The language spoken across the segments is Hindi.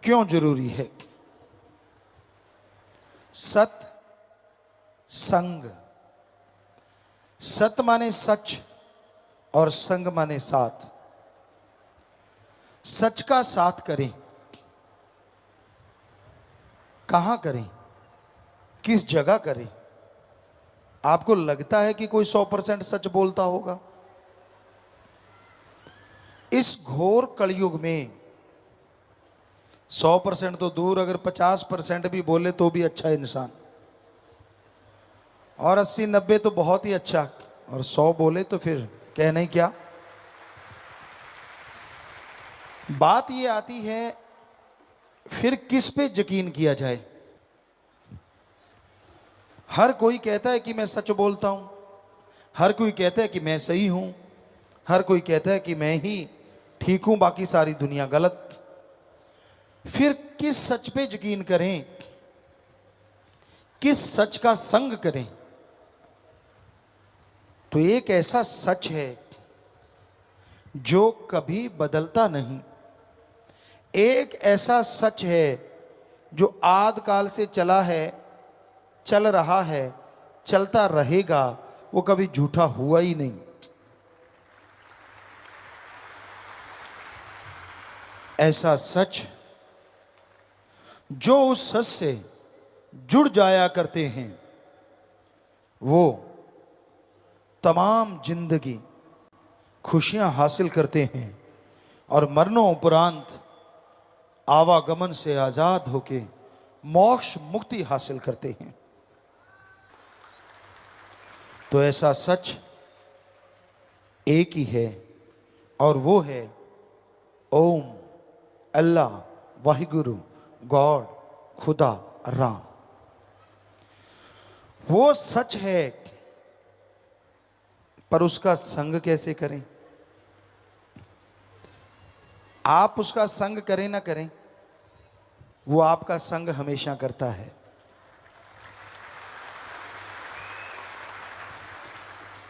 क्यों जरूरी है? सत संग। सत माने सच और संग माने साथ। सच का साथ करें, कहां करें, किस जगह करें? आपको लगता है कि कोई 100% सच बोलता होगा? इस घोर कलयुग में 100% तो दूर, अगर 50% भी बोले तो भी अच्छा इंसान, और 80-90 तो बहुत ही अच्छा, और 100 बोले तो फिर कहना ही क्या। बात ये आती है फिर किस पे यकीन किया जाए। हर कोई कहता है कि मैं सच बोलता हूं, हर कोई कहता है कि मैं सही हूं, हर कोई कहता है कि मैं ही ठीक हूं, बाकी सारी दुनिया गलत। फिर किस सच पे यकीन करें, किस सच का संग करें? तो एक ऐसा सच है जो कभी बदलता नहीं, एक ऐसा सच है जो आद काल से चला है, चल रहा है, चलता रहेगा, वो कभी झूठा हुआ ही नहीं। ऐसा सच जो उस सच से जुड़ जाया करते हैं, वो तमाम जिंदगी खुशियां हासिल करते हैं और मरणों उपरांत आवागमन से आजाद होके मोक्ष मुक्ति हासिल करते हैं। तो ऐसा सच एक ही है, और वो है ओम, अल्लाह, वाहिगुरु, गॉड, खुदा, राम। वो सच है, पर उसका संग कैसे करें? आप उसका संग करें ना करें, वो आपका संग हमेशा करता है।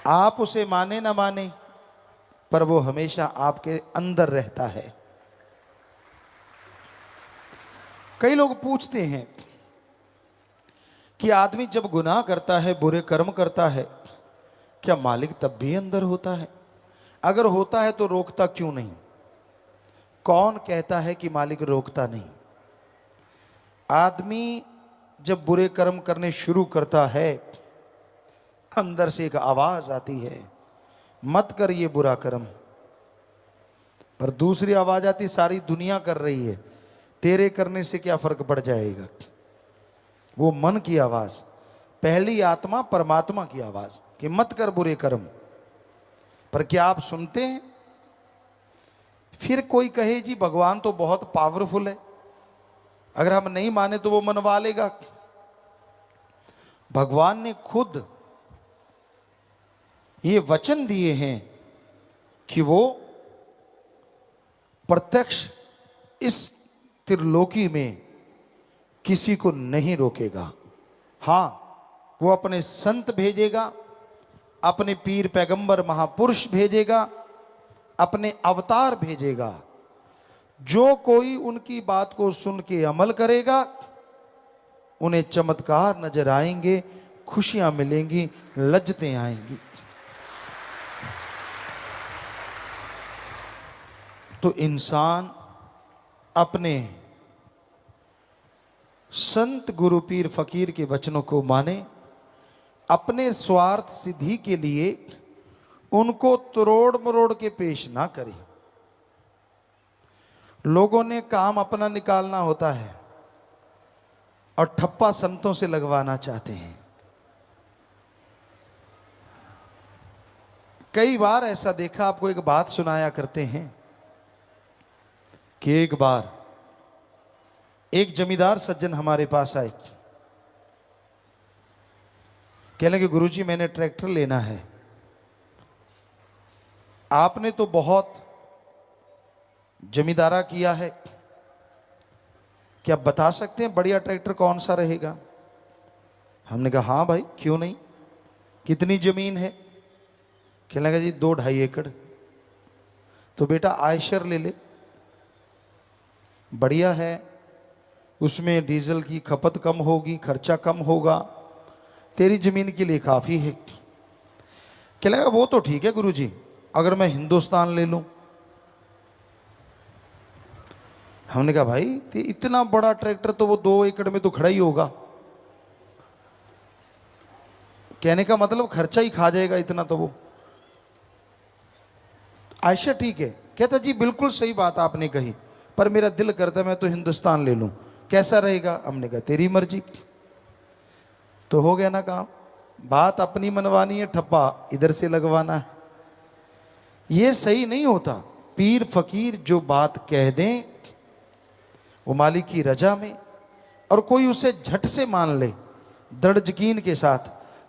आप उसे माने ना माने, पर वो हमेशा आपके अंदर रहता है। कई लोग पूछते हैं कि आदमी जब गुनाह करता है, बुरे कर्म करता है, क्या मालिक तब भी अंदर होता है? अगर होता है तो रोकता क्यों नहीं? कौन कहता है कि मालिक रोकता नहीं? आदमी जब बुरे कर्म करने शुरू करता है, अंदर से एक आवाज आती है, मत कर ये बुरा कर्म। पर दूसरी आवाज आती, सारी दुनिया कर रही है, तेरे करने से क्या फर्क पड़ जाएगा? वो मन की आवाज, पहली आत्मा परमात्मा की आवाज कि मत कर बुरे कर्म। पर क्या आप सुनते हैं? फिर कोई कहे जी भगवान तो बहुत पावरफुल है, अगर हम नहीं माने तो वो मनवा लेगा। भगवान ने खुद ये वचन दिए हैं कि वो प्रत्यक्ष इस त्रिलोकी में किसी को नहीं रोकेगा। हां, वो अपने संत भेजेगा, अपने पीर पैगंबर महापुरुष भेजेगा, अपने अवतार भेजेगा। जो कोई उनकी बात को सुन के अमल करेगा, उन्हें चमत्कार नजर आएंगे, खुशियां मिलेंगी, लज्जतें आएंगी। तो इंसान अपने संत गुरु पीर फकीर के वचनों को माने, अपने स्वार्थ सिद्धि के लिए उनको तोड़ मरोड़ के पेश ना करे। लोगों ने काम अपना निकालना होता है और ठप्पा संतों से लगवाना चाहते हैं। कई बार ऐसा देखा, आपको एक बात सुनाया करते हैं कि एक बार एक जमींदार सज्जन हमारे पास आए, कहने लगे गुरुजी मैंने ट्रैक्टर लेना है, आपने तो बहुत जमींदारा किया है, क्या बता सकते हैं बढ़िया ट्रैक्टर कौन सा रहेगा? हमने कहा हाँ भाई क्यों नहीं, कितनी जमीन है? कहने लगा जी 2-2.5 एकड़। तो बेटा आयशर ले ले, बढ़िया है, उसमें डीजल की खपत कम होगी, खर्चा कम होगा, तेरी जमीन के लिए काफ़ी है। क्या लगा वो तो ठीक है गुरुजी, अगर मैं हिंदुस्तान ले लूं। हमने कहा भाई इतना बड़ा ट्रैक्टर तो वो 2 एकड़ में तो खड़ा ही होगा। कहने का मतलब खर्चा ही खा जाएगा इतना तो वो। आयशा ठीक है, कहता जी बिल्कुल सही बात आपने कही, पर मेरा दिल करता मैं तो हिंदुस्तान ले लूं, कैसा रहेगा। हमने कहा तेरी मर्जी। तो हो गया ना काम, बात अपनी मनवानी है, ठप्पा इधर से लगवाना है। ये सही नहीं होता। पीर फकीर जो बात कह दें वो मालिक की रजा में, और कोई उसे झट से मान ले दृढ़ यकीन के साथ,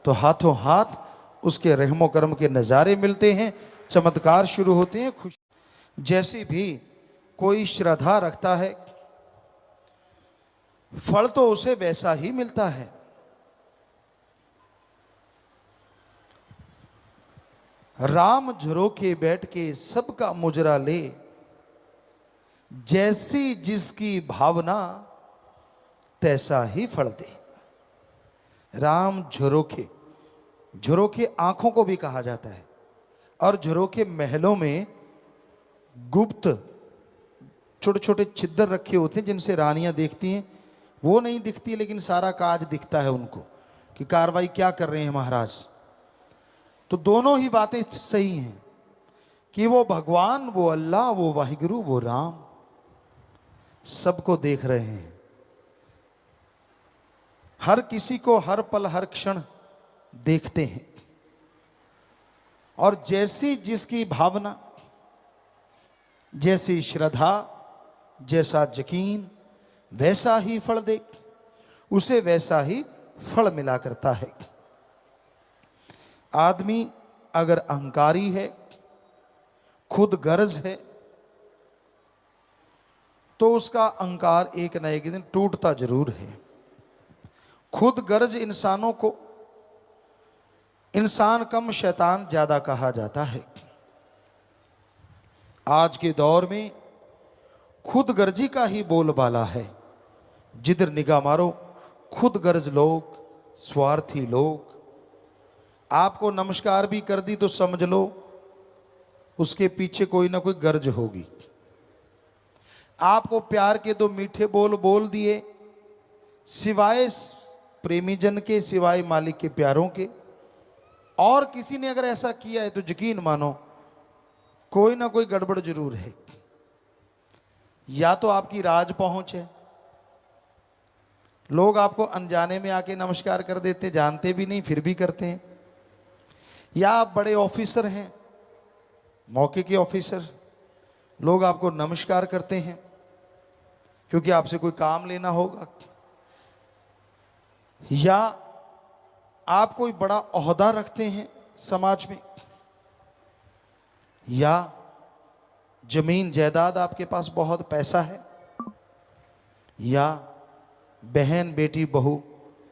तो हाथों हाथ उसके रहमो करम के नज़ारे मिलते हैं, चमत्कार शुरू होते हैं। खुश जैसी भी कोई श्रद्धा रखता है, फल तो उसे वैसा ही मिलता है। राम झरोके बैठ के सबका मुजरा ले, जैसी जिसकी भावना तैसा ही फल दे। राम झरोखे, झरोखे आंखों को भी कहा जाता है, और झरोखे महलों में गुप्त छोटे छोटे छिद्र रखे होते हैं जिनसे रानियां देखती हैं। वो नहीं दिखती लेकिन सारा काज दिखता है उनको कि कार्रवाई क्या कर रहे हैं महाराज। तो दोनों ही बातें सही हैं कि वो भगवान, वो अल्लाह, वो वाहिगुरु, वो राम सबको देख रहे हैं, हर किसी को हर पल हर क्षण देखते हैं। और जैसी जिसकी भावना, जैसी श्रद्धा, जैसा यकीन, वैसा ही फल दे, उसे वैसा ही फल मिला करता है। आदमी अगर अहंकारी है, खुद गर्ज है, तो उसका अहंकार एक न एक दिन टूटता जरूर है। खुद गर्ज इंसानों को इंसान कम शैतान ज्यादा कहा जाता है। आज के दौर में खुद गर्जी का ही बोलबाला है। जिधर निगाह मारो खुद गर्ज लोग, स्वार्थी लोग। आपको नमस्कार भी कर दी तो समझ लो उसके पीछे कोई ना कोई गर्ज होगी। आपको प्यार के दो मीठे बोल बोल दिए, सिवाय प्रेमी जन के, सिवाय मालिक के प्यारों के, और किसी ने अगर ऐसा किया है तो यकीन मानो कोई ना कोई गड़बड़ जरूर है। या तो आपकी राज पहुंच है, लोग आपको अनजाने में आके नमस्कार कर देते, जानते भी नहीं फिर भी करते हैं। या आप बड़े ऑफिसर हैं, मौके के ऑफिसर, लोग आपको नमस्कार करते हैं क्योंकि आपसे कोई काम लेना होगा। या आप कोई बड़ा ओहदा रखते हैं समाज में, या जमीन जायदाद आपके पास बहुत पैसा है, या बहन बेटी बहू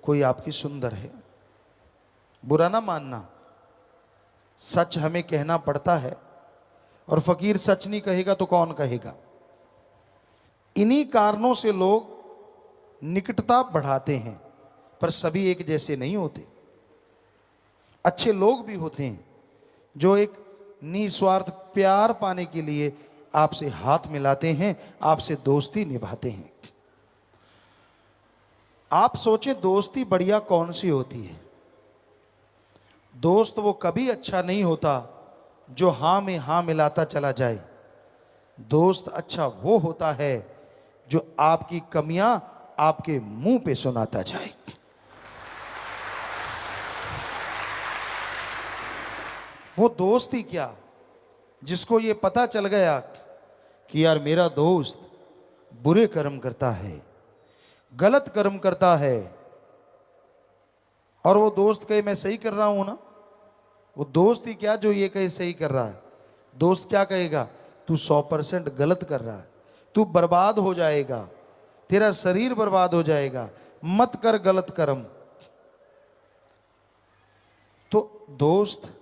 कोई आपकी सुंदर है। बुरा ना मानना, सच हमें कहना पड़ता है, और फकीर सच नहीं कहेगा तो कौन कहेगा। इन्हीं कारणों से लोग निकटता बढ़ाते हैं, पर सभी एक जैसे नहीं होते। अच्छे लोग भी होते हैं जो एक निस्वार्थ प्यार पाने के लिए आपसे हाथ मिलाते हैं, आपसे दोस्ती निभाते हैं। आप सोचे दोस्ती बढ़िया कौन सी होती है। दोस्त वो कभी अच्छा नहीं होता जो हां में हां मिलाता चला जाए। दोस्त अच्छा वो होता है जो आपकी कमियां आपके मुंह पे सुनाता जाए। वो दोस्त ही क्या जिसको ये पता चल गया कि यार मेरा दोस्त बुरे कर्म करता है, गलत कर्म करता है, और वो दोस्त कहे मैं सही कर रहा हूं ना। वो दोस्त ही क्या जो ये कहे सही कर रहा है। दोस्त क्या कहेगा, तू 100% गलत कर रहा है, तू बर्बाद हो जाएगा, तेरा शरीर बर्बाद हो जाएगा, मत कर गलत कर्म। तो दोस्त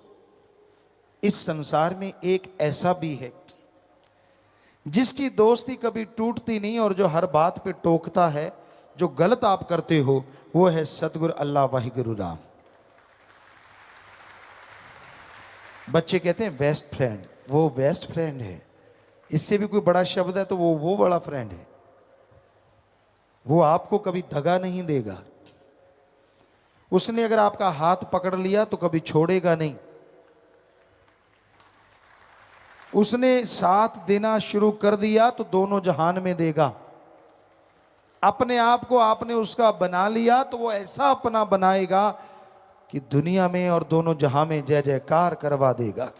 इस संसार में एक ऐसा भी है जिसकी दोस्ती कभी टूटती नहीं, और जो हर बात पे टोकता है जो गलत आप करते हो वो है सतगुरु अल्लाह वाहिगुरु राम। बच्चे कहते हैं बेस्ट फ्रेंड, वो बेस्ट फ्रेंड है। इससे भी कोई बड़ा शब्द है तो वो बड़ा फ्रेंड है। वो आपको कभी दगा नहीं देगा। उसने अगर आपका हाथ पकड़ लिया तो कभी छोड़ेगा नहीं। उसने साथ देना शुरू कर दिया तो दोनों जहान में देगा। अपने आप को आपने उसका बना लिया तो वो ऐसा अपना बनाएगा कि दुनिया में और दोनों जहां में जय जयकार करवा देगा।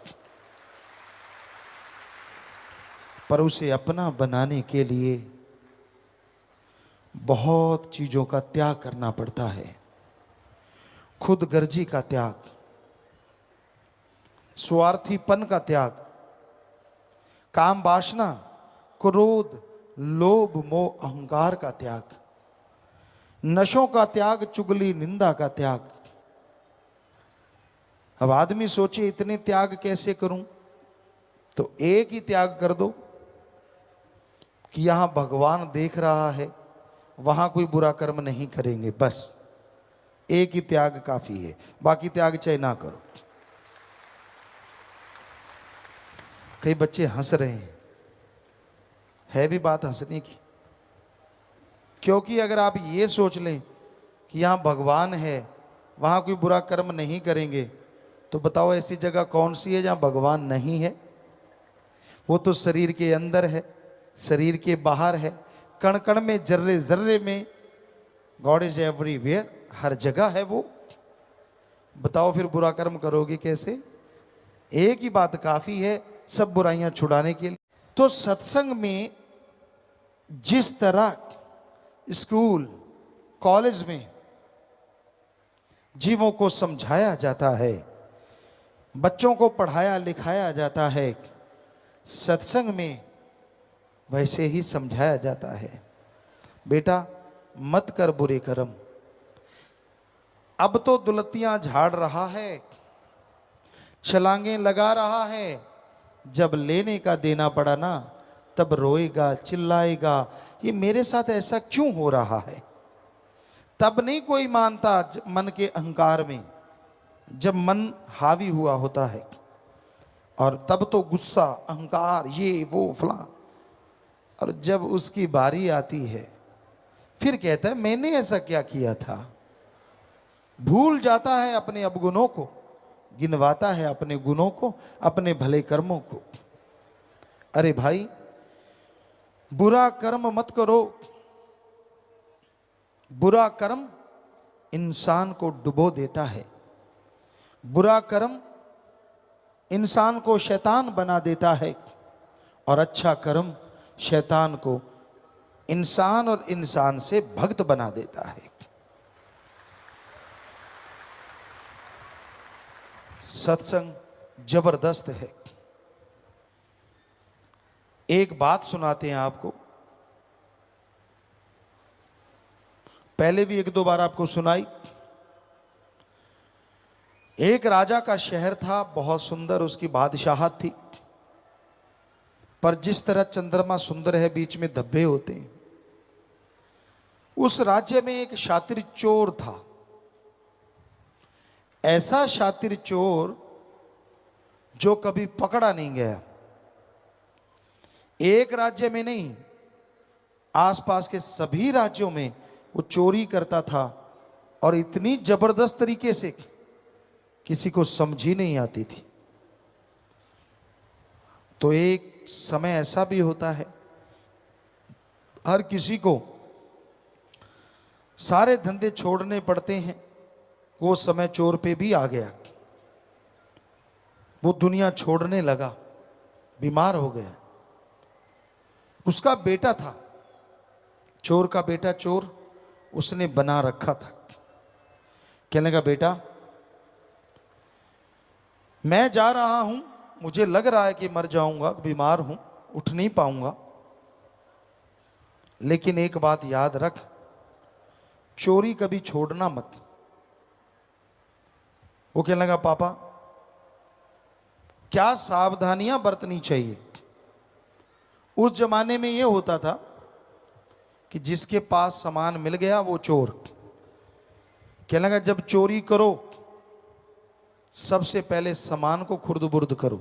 पर उसे अपना बनाने के लिए बहुत चीजों का त्याग करना पड़ता है। खुद गर्जी का त्याग, स्वार्थीपन का त्याग, काम वासना, क्रोध, लोभ, मोह, अहंकार का त्याग, नशों का त्याग, चुगली निंदा का त्याग। अब आदमी सोचे इतने त्याग कैसे करूं, तो एक ही त्याग कर दो कि यहां भगवान देख रहा है, वहां कोई बुरा कर्म नहीं करेंगे। बस एक ही त्याग काफी है, बाकी त्याग चाहे ना करो। कई बच्चे हंस रहे हैं, है भी बात हंसने की, क्योंकि अगर आप ये सोच लें कि यहां भगवान है, वहां कोई बुरा कर्म नहीं करेंगे, तो बताओ ऐसी जगह कौन सी है जहां भगवान नहीं है? वो तो शरीर के अंदर है, शरीर के बाहर है, कण कण में, जर्रे जर्रे में। गॉड इज एवरीवेयर, हर जगह है वो। बताओ फिर बुरा कर्म करोगे कैसे? एक ही बात काफी है सब बुराइयां छुड़ाने के लिए। तो सत्संग में जिस तरह स्कूल कॉलेज में जीवों को समझाया जाता है, बच्चों को पढ़ाया लिखाया जाता है, सत्संग में वैसे ही समझाया जाता है। बेटा मत कर बुरे कर्म। अब तो दुलतियां झाड़ रहा है, छलांगे लगा रहा है। जब लेने का देना पड़ा ना, तब रोएगा, चिल्लाएगा, ये मेरे साथ ऐसा क्यों हो रहा है। तब नहीं कोई मानता मन के अहंकार में, जब मन हावी हुआ होता है। और तब तो गुस्सा, अहंकार, ये वो फलां। और जब उसकी बारी आती है फिर कहता है मैंने ऐसा क्या किया था। भूल जाता है अपने अवगुणों को, गिनवाता है अपने गुणों को, अपने भले कर्मों को। अरे भाई बुरा कर्म मत करो। बुरा कर्म इंसान को डुबो देता है। बुरा कर्म इंसान को शैतान बना देता है, और अच्छा कर्म शैतान को इंसान और इंसान से भक्त बना देता है। सत्संग जबरदस्त है। एक बात सुनाते हैं आपको, पहले भी एक दो बार आपको सुनाई। एक राजा का शहर था, बहुत सुंदर उसकी बादशाहत थी। पर जिस तरह चंद्रमा सुंदर है, बीच में धब्बे होते हैं। उस राज्य में एक शातिर चोर था। ऐसा शातिर चोर जो कभी पकड़ा नहीं गया। एक राज्य में नहीं, आसपास के सभी राज्यों में वो चोरी करता था, और इतनी जबरदस्त तरीके से किसी को समझ ही नहीं आती थी। तो एक समय ऐसा भी होता है, हर किसी को सारे धंधे छोड़ने पड़ते हैं। वो समय चोर पे भी आ गया। वो दुनिया छोड़ने लगा, बीमार हो गया। उसका बेटा था, चोर का बेटा चोर, उसने बना रखा था। कहने लगा बेटा मैं जा रहा हूं, मुझे लग रहा है कि मर जाऊंगा, बीमार हूं, उठ नहीं पाऊंगा, लेकिन एक बात याद रख, चोरी कभी छोड़ना मत। वो कहने लगा पापा क्या सावधानियां बरतनी चाहिए। उस जमाने में यह होता था कि जिसके पास सामान मिल गया वो चोर। कहने लगा जब चोरी करो सबसे पहले सामान को खुर्द बुर्द करो,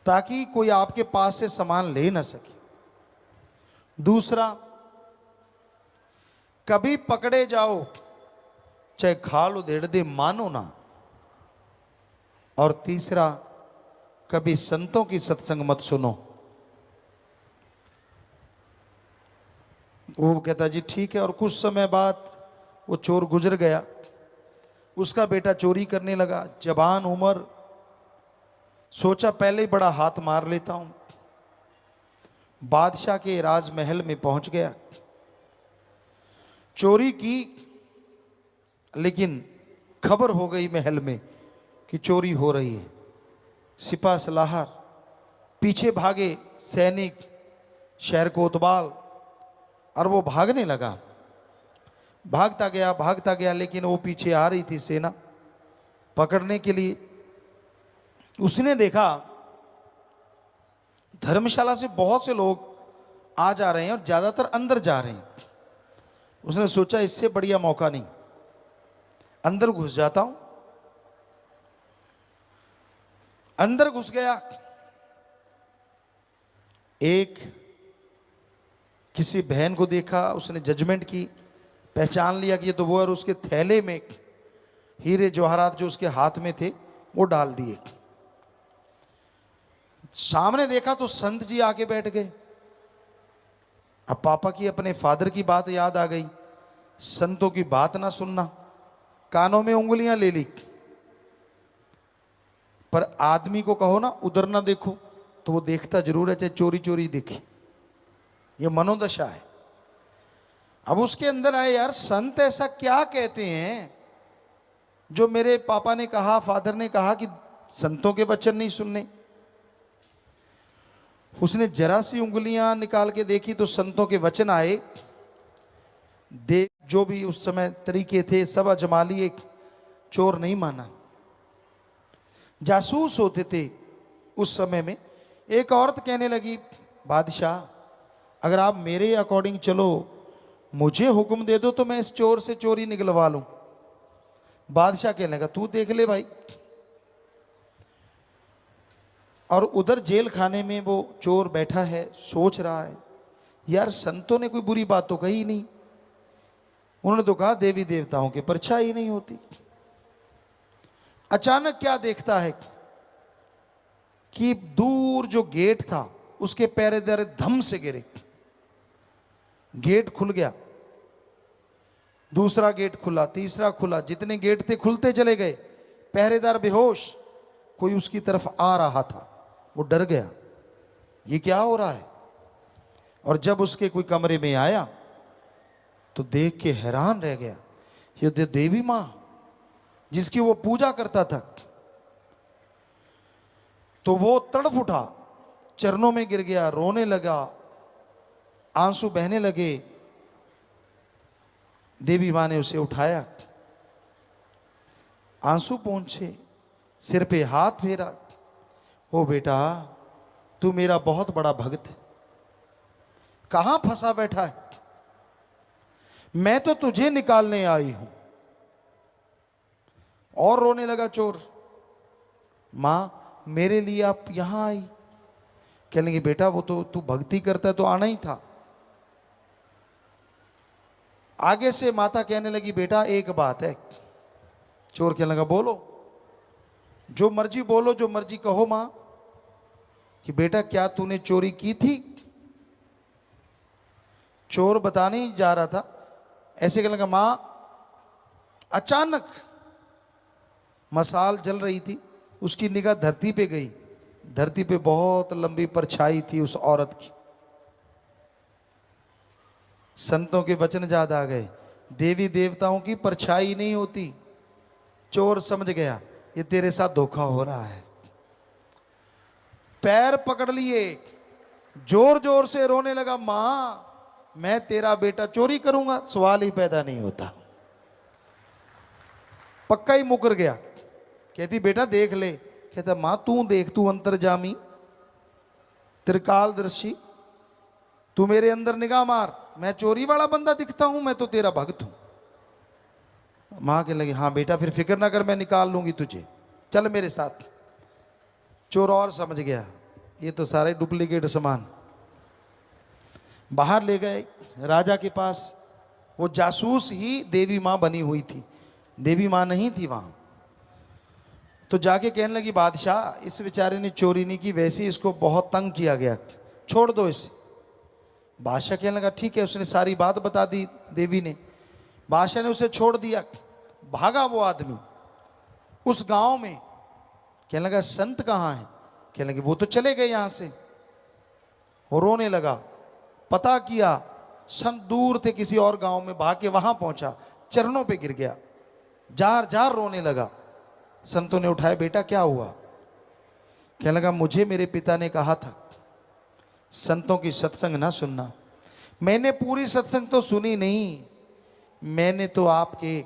ताकि कोई आपके पास से सामान ले ना सके। दूसरा, कभी पकड़े जाओ चाहे खाल उधेड़ दे मानो ना। और तीसरा, कभी संतों की सत्संग मत सुनो। वो कहता जी ठीक है। और कुछ समय बाद वो चोर गुजर गया, उसका बेटा चोरी करने लगा, जवान उम्र, सोचा पहले ही बड़ा हाथ मार लेता हूं। बादशाह के राजमहल में पहुंच गया, चोरी की, लेकिन खबर हो गई महल में कि चोरी हो रही है। सिपा सलाहर पीछे भागे, सैनिक शहर कोतवाल, और वो भागने लगा। भागता गया, लेकिन वो पीछे आ रही थी सेना पकड़ने के लिए। उसने देखा धर्मशाला से बहुत से लोग आ जा रहे हैं और ज्यादातर अंदर जा रहे हैं। उसने सोचा इससे बढ़िया मौका नहीं, अंदर घुस जाता हूं। अंदर घुस गया, एक किसी बहन को देखा, उसने जजमेंट की, पहचान लिया कि ये तो वो, और उसके थैले में हीरे जवाहरात जो उसके हाथ में थे वो डाल दिए। सामने देखा तो संत जी आके बैठ गए। अब पापा की, अपने फादर की बात याद आ गई, संतों की बात ना सुनना, कानों में उंगलियां ले ली। पर आदमी को कहो ना उधर ना देखो तो वो देखता जरूर है, चाहे चोरी चोरी देखे। ये मनोदशा है। अब उसके अंदर आए, यार संत ऐसा क्या कहते हैं जो मेरे पापा ने कहा, फादर ने कहा कि संतों के वचन नहीं सुनने। उसने जरा सी उंगलियां निकाल के देखी तो संतों के वचन आए। दे जो भी उस समय तरीके थे सब आजमा लिए, चोर नहीं माना। जासूस होते थे उस समय में। एक औरत कहने लगी, बादशाह अगर आप मेरे अकॉर्डिंग चलो, मुझे हुक्म दे दो तो मैं इस चोर से चोरी निकलवा लूं। बादशाह कहने लगा तू देख ले भाई। और उधर जेल खाने में वो चोर बैठा है, सोच रहा है यार संतों ने कोई बुरी बात तो कही नहीं, उन्होंने तो कहा देवी देवताओं की परछाई नहीं होती। अचानक क्या देखता है कि दूर जो गेट था उसके पहरेदार धम से गिरे, गेट खुल गया, दूसरा गेट खुला, तीसरा खुला, जितने गेट थे खुलते चले गए। पहरेदार बेहोश, कोई उसकी तरफ आ रहा था, वो डर गया ये क्या हो रहा है। और जब उसके कोई कमरे में आया तो देख के हैरान रह गया, ये देवी मां जिसकी वो पूजा करता था। तो वो तड़प उठा, चरणों में गिर गया, रोने लगा, आंसू बहने लगे। देवी मां ने उसे उठाया, आंसू पोंछे, सिर पे हाथ फेरा, ओ बेटा तू मेरा बहुत बड़ा भक्त है, कहां फंसा बैठा है, मैं तो तुझे निकालने आई हूं। और रोने लगा चोर, मां मेरे लिए आप यहां आई। कहने लगी बेटा वो तो तू भक्ति करता है तो आना ही था। आगे से माता कहने लगी बेटा एक बात है। चोर कहने लगा बोलो, जो मर्जी बोलो, जो मर्जी कहो मां। कि बेटा क्या तूने चोरी की थी। चोर बताने ही जा रहा था, ऐसे कहने लगा मां अचानक मसाल जल रही थी, उसकी निगाह धरती पे गई, धरती पे बहुत लंबी परछाई थी उस औरत की। संतों के वचन याद आ गए, देवी देवताओं की परछाई नहीं होती। चोर समझ गया ये तेरे साथ धोखा हो रहा है, पैर पकड़ लिए, जोर जोर से रोने लगा, मां मैं तेरा बेटा चोरी करूंगा, सवाल ही पैदा नहीं होता। पक्का ही मुकर गया। कहती बेटा देख ले। कहता मां तू देख, तू अंतर्जामी त्रिकालदर्शी, तू मेरे अंदर निगाह मार, मैं चोरी वाला बंदा दिखता हूं? मैं तो तेरा भक्त हूं। मां के लगी, हाँ बेटा फिर फिक्र ना कर, मैं निकाल लूंगी तुझे, चल मेरे साथ। चोर और समझ गया ये तो सारे डुप्लीकेट सामान। बाहर ले गए राजा के पास। वो जासूस ही देवी मां बनी हुई थी, देवी मां नहीं थी वहां। तो जाके कहने लगी, बादशाह इस बेचारे ने चोरी नहीं की, वैसे ही इसको बहुत तंग किया गया, छोड़ दो इसे। बादशाह कहने लगा ठीक है। उसने सारी बात बता दी देवी ने। बादशाह ने उसे छोड़ दिया। भागा वो आदमी उस गांव में। कहने लगा संत कहाँ है? कहने लगे वो तो चले गए यहां से। वो रोने लगा। पता किया, संत दूर थे किसी और गांव में, भाग के वहां पहुंचा, चरणों पे गिर गया, जार जार रोने लगा। संतों ने उठाया, बेटा क्या हुआ? कहने लगा मुझे मेरे पिता ने कहा था संतों की सत्संग ना सुनना। मैंने पूरी सत्संग तो सुनी नहीं, मैंने तो आपके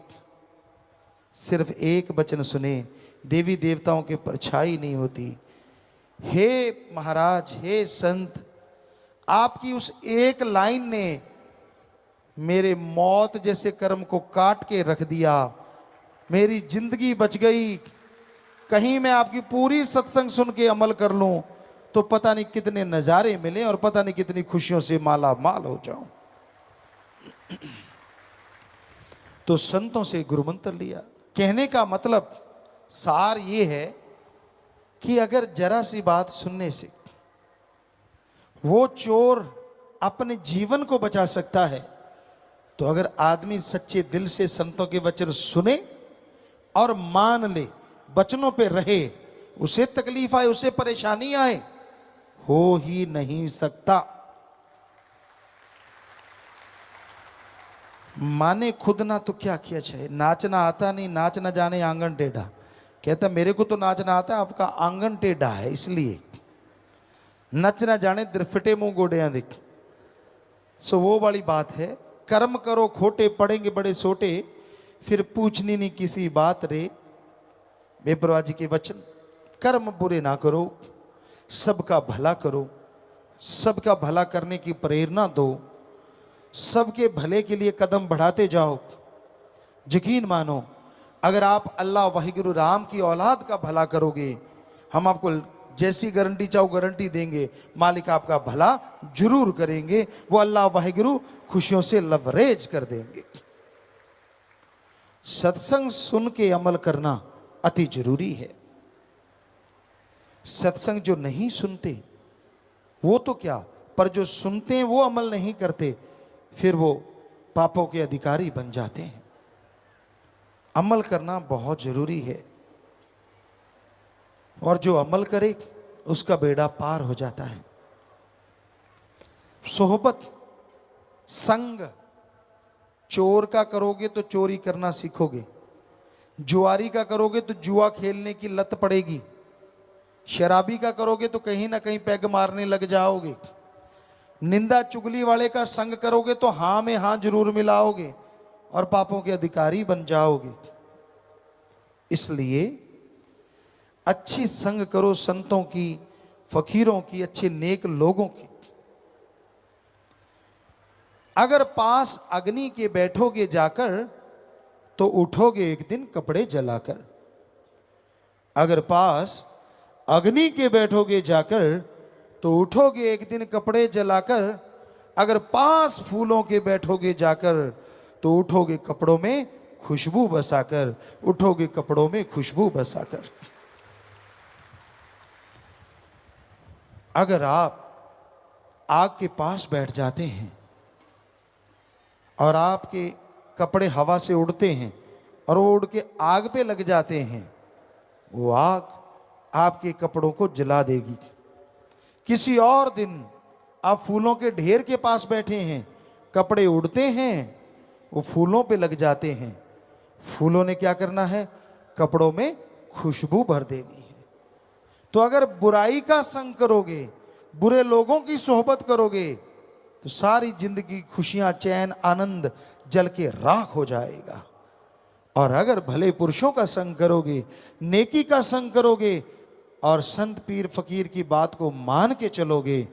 सिर्फ एक वचन सुने, देवी देवताओं के परछाई नहीं होती। हे महाराज, हे संत, आपकी उस एक लाइन ने मेरे मौत जैसे कर्म को काट के रख दिया, मेरी जिंदगी बच गई। कहीं मैं आपकी पूरी सत्संग सुन के अमल कर लूं तो पता नहीं कितने नजारे मिले और पता नहीं कितनी खुशियों से माला माल हो जाऊं। तो संतों से गुरु मंत्र लिया। कहने का मतलब सार ये है कि अगर जरा सी बात सुनने से वो चोर अपने जीवन को बचा सकता है, तो अगर आदमी सच्चे दिल से संतों के वचन सुने और मान ले, वचनों पे रहे, उसे तकलीफ आए, उसे परेशानी आए, हो ही नहीं सकता। माने खुद ना तो क्या किया जाए। नाचना आता नहीं, नाच ना जाने आंगन टेढ़ा। कहता मेरे को तो नाचना आता है, आपका आंगन टेढ़ा है, इसलिए नच ना जाने दिरफटे मुंह गोड़िया देख। सो वो वाली बात है। कर्म करो खोटे, पड़ेंगे बड़े सोटे, फिर पूछनी नहीं किसी बात रे। बेपरवाह जी के वचन। कर्म बुरे ना करो, सबका भला करो, सबका भला करने की प्रेरणा दो, सबके भले के लिए कदम बढ़ाते जाओ। यकीन मानो, अगर आप अल्लाह वाहिगुरु राम की औलाद का भला करोगे, हम आपको जैसी गारंटी चाहो गारंटी देंगे, मालिक आपका भला जरूर करेंगे। वो अल्लाह वाहिगुरु खुशियों से लवरेज कर देंगे। सत्संग सुन के अमल करना अति जरूरी है। सत्संग जो नहीं सुनते वो तो क्या, पर जो सुनते हैं वो अमल नहीं करते, फिर वो पापों के अधिकारी बन जाते हैं। अमल करना बहुत जरूरी है, और जो अमल करे उसका बेड़ा पार हो जाता है। सोहबत, संग, चोर का करोगे तो चोरी करना सीखोगे, जुआरी का करोगे तो जुआ खेलने की लत पड़ेगी, शराबी का करोगे तो कहीं ना कहीं पैग मारने लग जाओगे, निंदा चुगली वाले का संग करोगे तो हां में हां जरूर मिलाओगे और पापों के अधिकारी बन जाओगे। इसलिए अच्छी संग करो, संतों की, फकीरों की, अच्छे नेक लोगों की। अगर पास अग्नि के बैठोगे जाकर तो उठोगे एक दिन कपड़े जलाकर। अगर पास अग्नि के बैठोगे जाकर तो उठोगे एक दिन कपड़े जलाकर। अगर पास फूलों के बैठोगे जाकर तो उठोगे कपड़ों में खुशबू बसाकर। उठोगे कपड़ों में खुशबू बसाकर। अगर आप आग के पास बैठ जाते हैं और आपके कपड़े हवा से उड़ते हैं और वो उड़ के आग पे लग जाते हैं, वो आग आपके कपड़ों को जला देगी। किसी और दिन आप फूलों के ढेर के पास बैठे हैं, कपड़े उड़ते हैं, वो फूलों पे लग जाते हैं। फूलों ने क्या करना है? कपड़ों में खुशबू भर देनी है। तो अगर बुराई का संग करोगे, बुरे लोगों की सोहबत करोगे, तो सारी जिंदगी खुशियां, चैन, आनंद जल के राख हो जाएगा। और अगर भले पुरुषों का संग करोगे, नेकी का संग करोगे और संत पीर फकीर की बात को मान के चलोगे,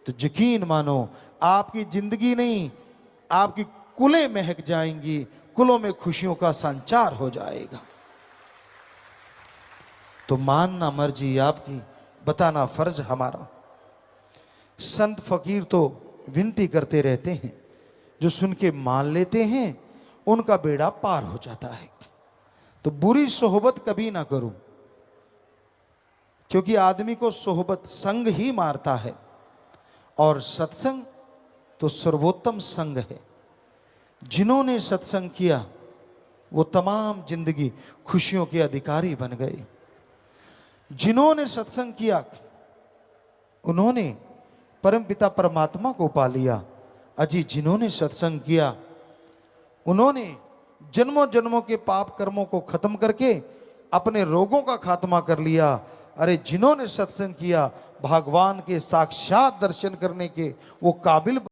तो यकीन मानो आपकी जिंदगी नहीं, आपकी कुलें महक जाएंगी, कुलों में खुशियों का संचार हो जाएगा। तो मानना मर्जी आपकी, बताना फर्ज हमारा। संत फकीर तो विनती करते रहते हैं, जो सुन के मान लेते हैं उनका बेड़ा पार हो जाता है। तो बुरी सोहबत कभी ना करो, क्योंकि आदमी को सोहबत संग ही मारता है, और सत्संग तो सर्वोत्तम संग है। जिन्होंने सत्संग किया वो तमाम जिंदगी खुशियों के अधिकारी बन गए। जिन्होंने सत्संग किया उन्होंने परमपिता परमात्मा को पा लिया। अजी जिन्होंने सत्संग किया उन्होंने जन्मों जन्मों के पाप कर्मों को खत्म करके अपने रोगों का खात्मा कर लिया। अरे जिन्होंने सत्संग किया भगवान के साक्षात दर्शन करने के वो काबिल